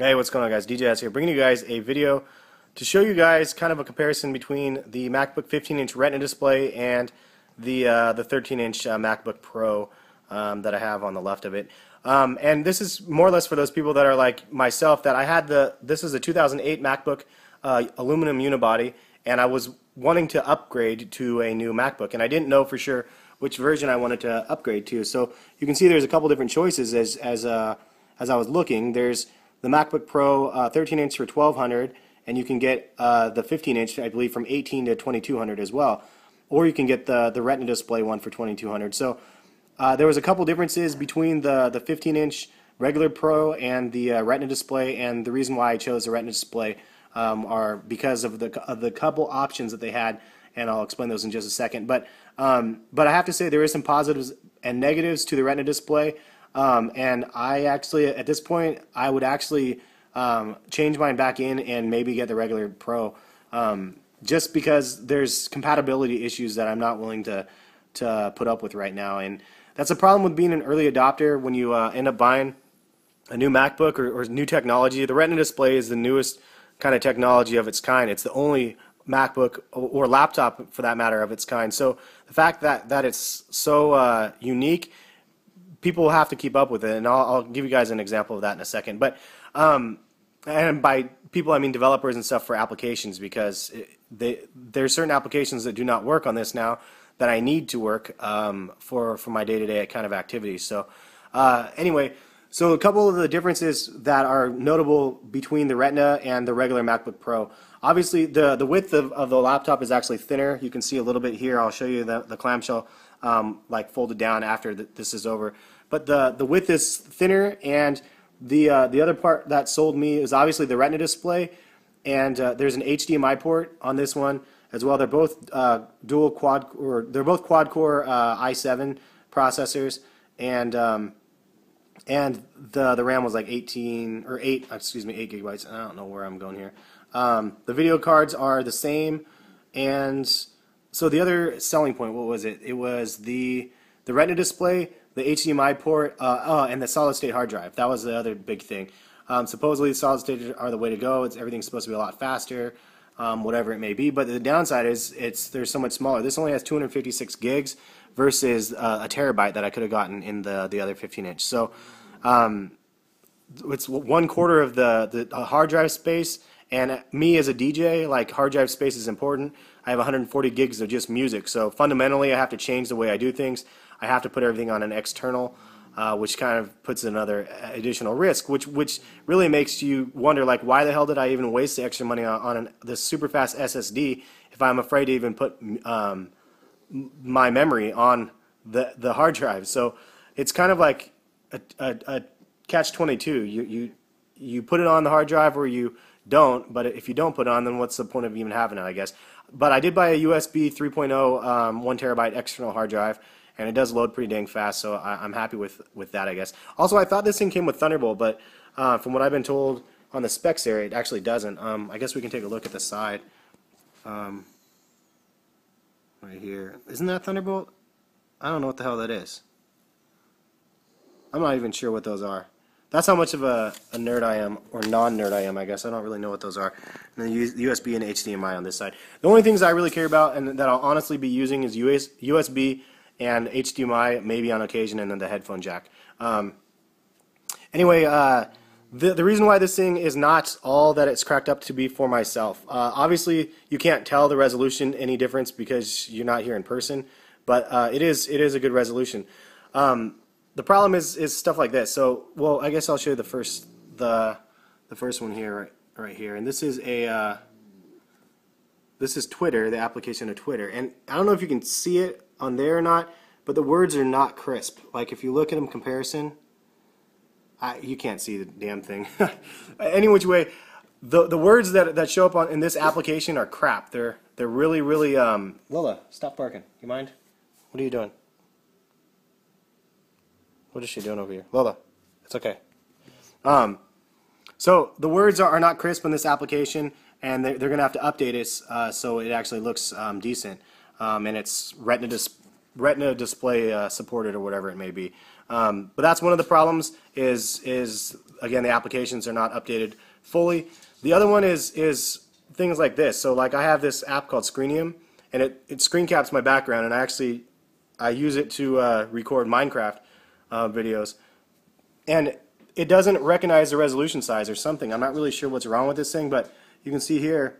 Hey, what's going on, guys? DJS here, bringing you guys a video to show you guys kind of a comparison between the MacBook 15-inch Retina display and the 13-inch MacBook Pro that I have on the left of it. And this is more or less for those people that are like myself, that I had this is a 2008 MacBook aluminum unibody, and I was wanting to upgrade to a new MacBook, and I didn't know for sure which version I wanted to upgrade to. So you can see there's a couple different choices as I was looking. There's the MacBook Pro 13-inch for $1,200, and you can get the 15-inch, I believe, from $1,800 to $2,200 as well. Or you can get the Retina display one for $2,200. So there was a couple differences between the 15-inch regular Pro and the Retina display, and the reason why I chose the Retina display are because of the couple options that they had, and I'll explain those in just a second. But I have to say there is some positives and negatives to the Retina display. And I actually, at this point, I would actually change mine back in and maybe get the regular Pro, just because there's compatibility issues that I'm not willing to put up with right now. And that's a problem with being an early adopter when you end up buying a new MacBook or new technology. The Retina display is the newest kind of technology of its kind. It's the only MacBook or laptop, for that matter, of its kind. So the fact that it's so unique, people will have to keep up with it, and I'll give you guys an example of that in a second. But and by people I mean developers and stuff for applications, because there's certain applications that do not work on this now that I need to work for my day-to-day kind of activities. So anyway, so a couple of the differences that are notable between the Retina and the regular MacBook Pro. Obviously, the width of the laptop is actually thinner. You can see a little bit here. I'll show you the clamshell like folded down after this is over. But the width is thinner, and the other part that sold me is obviously the Retina display, and there's an HDMI port on this one as well. They're both they're both quad-core i7 processors, and the RAM was like 8 gigabytes. I don't know where I'm going here. The video cards are the same, and so the other selling point, what was it? It was the Retina display, the HDMI port, and the solid-state hard drive. That was the other big thing. Supposedly, solid-state are the way to go. Everything's supposed to be a lot faster, whatever it may be. But the downside is they're so much smaller. This only has 256 gigs versus a terabyte that I could have gotten in the other 15-inch. So it's 1/4 of the hard drive space. And me as a DJ, like, hard drive space is important. I have 140 gigs of just music, so fundamentally I have to change the way I do things. I have to put everything on an external, which kind of puts another additional risk, which really makes you wonder, like, why the hell did I even waste the extra money on this super fast SSD if I'm afraid to even put my memory on the hard drive? So it's kind of like a catch-22. You put it on the hard drive or you don't, but if you don't put it on, then what's the point of even having it, I guess. But I did buy a USB 3.0 1 terabyte external hard drive, and it does load pretty dang fast, so I'm happy with that, I guess. Also, I thought this thing came with Thunderbolt, but from what I've been told on the specs there, it actually doesn't. I guess we can take a look at the side. Right here. Isn't that Thunderbolt? I don't know what the hell that is. I'm not even sure what those are. That's how much of a nerd I am, or non-nerd I am, I guess. I don't really know what those are. And then USB and HDMI on this side. The only things I really care about and that I'll honestly be using is USB and HDMI, maybe on occasion, and then the headphone jack. Anyway, the reason why this thing is not all that it's cracked up to be for myself. Obviously, you can't tell the resolution any difference because you're not here in person, but it is a good resolution. The problem is stuff like this. So, well, I guess I'll show you the first one here, right here, and this is Twitter, the application of Twitter, and I don't know if you can see it on there or not, but the words are not crisp. Like, if you look at them comparison, you can't see the damn thing. Any which way, the words that show up in this application are crap. They're really Lola, stop barking. You mind? What are you doing? What is she doing over here? Lola, it's okay. So the words are not crisp in this application, and they're going to have to update it so it actually looks decent. And it's Retina display supported, or whatever it may be. But that's one of the problems is again, the applications are not updated fully. The other one is things like this. So like I have this app called Screenium, and it screen caps my background, and I use it to record Minecraft videos, and it doesn't recognize the resolution size or something. I'm not really sure what's wrong with this thing, but you can see here,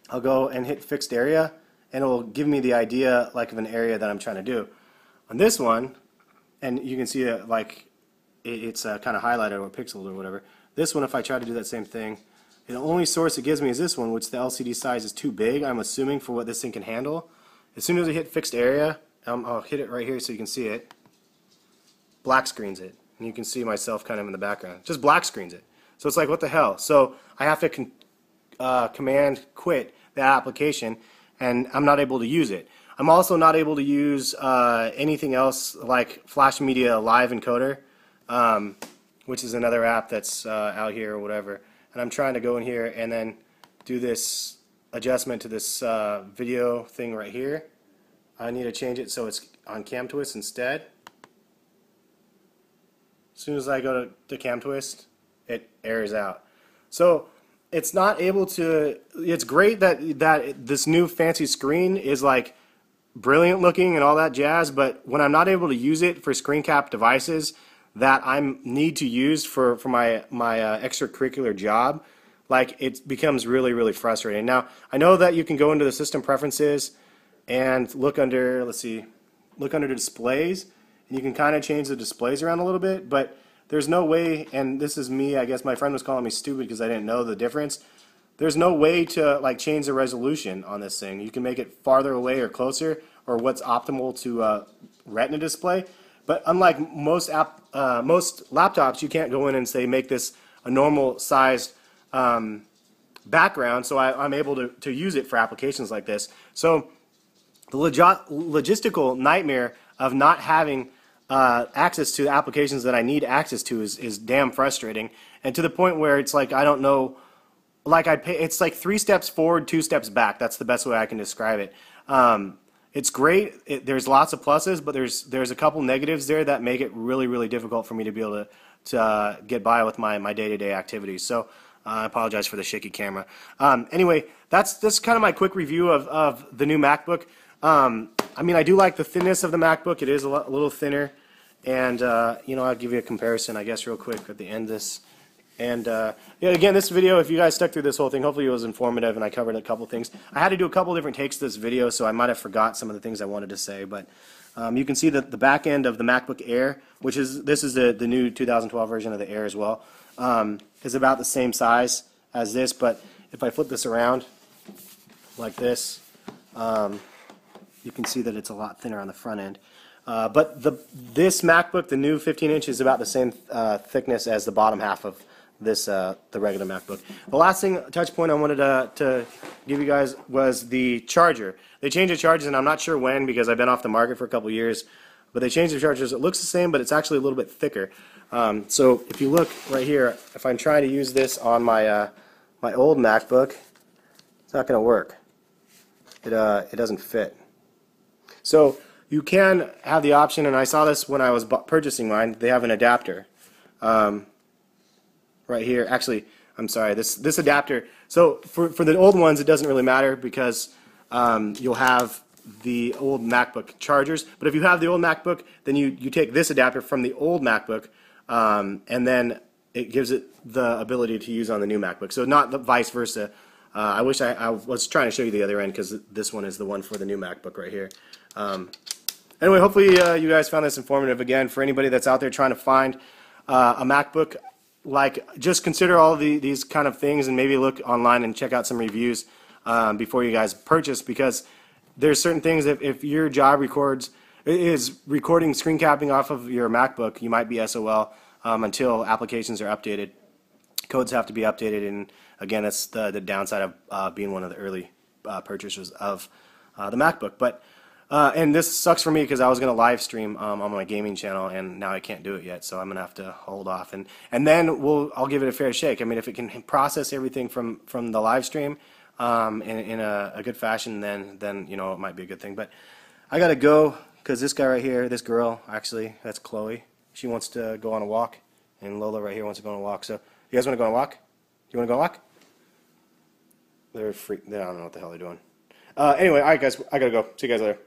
I'll go and hit fixed area, and it will give me the idea like of an area that I'm trying to do. On this one, and you can see that like it's kind of highlighted or pixeled or whatever. This one, if I try to do that same thing, the only source it gives me is this one, which the LCD size is too big, I'm assuming, for what this thing can handle. As soon as I hit fixed area, I'll hit it right here so you can see it. Black screens it. And you can see myself kind of in the background. Just black screens it. So it's like, what the hell? So I have to command quit the application, and I'm not able to use it. I'm also not able to use anything else like Flash Media Live Encoder, which is another app that's out here or whatever. And I'm trying to go in here and then do this adjustment to this video thing right here. I need to change it so it's on cam twist instead. As soon as I go to cam twist, it errors out. So it's not able to. It's great that this new fancy screen is like brilliant looking and all that jazz, but when I'm not able to use it for screen cap devices that I need to use for my extracurricular job, like it becomes really frustrating. Now I know that you can go into the system preferences and look under, let's see, look under displays, and you can kind of change the displays around a little bit, but there's no way, and this is me, I guess my friend was calling me stupid because I didn't know the difference. There's no way to like change the resolution on this thing. You can make it farther away or closer, or what's optimal to Retina display. But unlike most laptops, you can't go in and say make this a normal sized background, so I'm able to use it for applications like this. So the logistical nightmare of not having access to the applications that I need access to is damn frustrating, and to the point where it's like I don't know, like it's like 3 steps forward, 2 steps back. That's the best way I can describe it. It's great. There's lots of pluses, but there's a couple negatives there that make it really difficult for me to be able to get by with my day-to-day activities. So I apologize for the shaky camera. Anyway, that's kind of my quick review of the new MacBook. I mean, I do like the thinness of the MacBook. It is a little thinner, and you know, I'll give you a comparison, I guess, real quick at the end of this. And yeah, again, this video, if you guys stuck through this whole thing, hopefully it was informative and I covered a couple things. I had to do a couple different takes to this video, so I might have forgot some of the things I wanted to say, but you can see that the back end of the MacBook Air, which is the new 2012 version of the Air as well, is about the same size as this, but if I flip this around like this, you can see that it's a lot thinner on the front end. But this MacBook, the new 15-inch, is about the same thickness as the bottom half of this the regular MacBook. The last touch point I wanted to give you guys was the charger. They changed the chargers, and I'm not sure when because I've been off the market for a couple years. But they changed the chargers. It looks the same, but it's actually a little bit thicker. So if you look right here, if I'm trying to use this on my my old MacBook, it's not going to work. It doesn't fit. So you can have the option, and I saw this when I was purchasing mine. They have an adapter. Right here, actually, I'm sorry, this adapter, so for the old ones it doesn't really matter because you'll have the old MacBook chargers, but if you have the old MacBook, then you take this adapter from the old MacBook and then it gives it the ability to use on the new MacBook, so not the vice versa. I wish I was trying to show you the other end because this one is the one for the new MacBook right here. Anyway, hopefully you guys found this informative. Again, for anybody that's out there trying to find a MacBook, like, just consider all of these kind of things and maybe look online and check out some reviews before you guys purchase, because there's certain things if your job is recording screen capping off of your MacBook, you might be SOL until applications are updated. Codes have to be updated, and again, that's the downside of being one of the early purchasers of the MacBook. But and this sucks for me because I was going to live stream on my gaming channel, and now I can't do it yet, so I'm going to have to hold off, and then I'll give it a fair shake. I mean, if it can process everything from the live stream in a good fashion, then you know, it might be a good thing. But I got to go because this guy right here, this girl, actually, that's Chloe. She wants to go on a walk, and Lola right here wants to go on a walk. So you guys want to go on a walk? You want to go on a walk? They're freak. I don't know what the hell they're doing. Anyway, all right, guys, I gotta go. See you guys later.